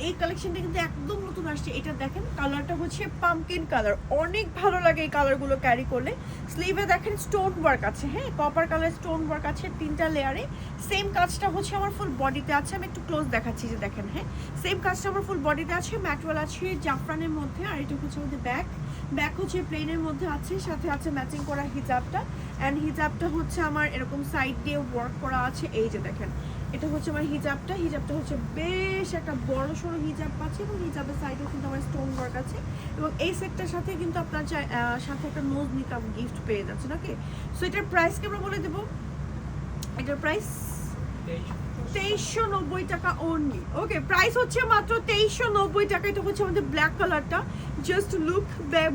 এই কালেকশনটা কিন্তু একদম নতুন আসছে। এটা দেখেন কালারটা হচ্ছে পামকিন কালার, অনেক ভালো লাগে এই কালারগুলো ক্যারি করলে। স্লিভে দেখেন স্টোন ওয়ার্ক আছে, হ্যাঁ কপার কালার স্টোন ওয়ার্ক আছে 3টা লেয়ারে। সেম কাজটা হচ্ছে আমার ফুল বডিতে আছে, আমি একটু ক্লোজ দেখাচ্ছি যে দেখেন, হ্যাঁ সেম কাজটা আমার ফুল বডিতে আছে, ম্যাটওয়াল আছে জাফরানের মধ্যে। আর এটা হচ্ছে আমাদের ব্যাক হচ্ছে প্লেনের মধ্যে আছে, সাথে আছে ম্যাচিং করা হিজাবটা। অ্যান্ড হিজাবটা হচ্ছে আমার এরকম সাইড দিয়ে ওয়ার্ক করা আছে, এই যে দেখেন এটা হচ্ছে আমার হিজাবটা হচ্ছে বেশ একটা বড় সড়ো হিজাব পাচ্ছে, এবং হিজাবের সাইডেও কিন্তু আমার স্টোন ওয়ার্ক আছে। এবং এই সেটটার সাথে কিন্তু আপনার সাথে একটা নোজ নিকাব গিফট পেয়ে যাচ্ছে নাকি। সো এটার প্রাইস কি আমরা বলে দেবো, এটার প্রাইস 2390 টাকা অনলি। ওকে, প্রাইস হচ্ছে মাত্র 2390 টাকা। এটা হচ্ছে আমাদের ব্ল্যাক কালারটা, জাস্ট লুক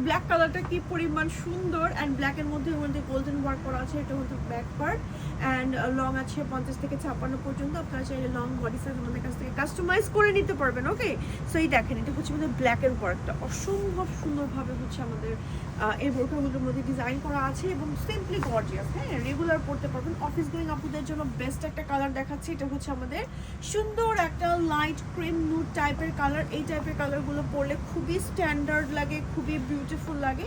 ব্ল্যাক কালারটা কি পরিমাণ সুন্দর। অ্যান্ড ব্ল্যাকের মধ্যে গোল্ডেন ওয়ার্ক করা আছে, এটা হচ্ছে ব্যাক পার্ট। অ্যান্ড লং আছে 50 থেকে 56 পর্যন্ত। আপনারা চাইলে লং বডি সাইজ আমাদের কাছ থেকে কাস্টমাইজ করে নিতে পারবেন। ওকে, সো এই দেখেন এটা হচ্ছে আমাদের ব্ল্যাকের ওয়ার্কটা অসম্ভব সুন্দরভাবে হচ্ছে আমাদের এই বোরখাগুলোর মধ্যে ডিজাইন করা আছে, এবং সিম্পলি গর্জিয়াস। হ্যাঁ, রেগুলার পড়তে পারবেন। অফিস গোয়িং আপুদের জন্য বেস্ট একটা কালার দেখাচ্ছি। এটা হচ্ছে আমাদের সুন্দর একটা লাইট ক্রিম নুড টাইপের কালার। এই টাইপের কালারগুলো পরলে খুবই স্ট্যান্ডার্ড লাগে, খুবই বিউটিফুল লাগে,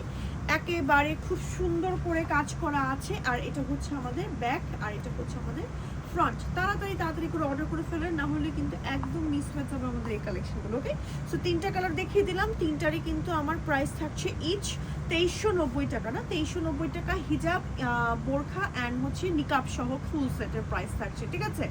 একেবারে খুব সুন্দর করে কাজ করা আছে। আর এটা হচ্ছে আমাদের ব্যাক, আর এটা হচ্ছে আমাদের ফ্রন্ট। তাড়াতাড়ি করে অর্ডার করে ফেলেন, না হলে কিন্তু একদম মিস হয়ে যাবে আমাদের এই কালেকশনগুলো। ওকে, সো 3টা কালার দেখিয়ে দিলাম, 3টারই কিন্তু আমার প্রাইস থাকছে ইচ 2390 টাকা না, 2390 টাকা হিজাব বোরখা অ্যান্ড হচ্ছে নিকাব সহ ফুল সেটের প্রাইস থাকছে, ঠিক আছে।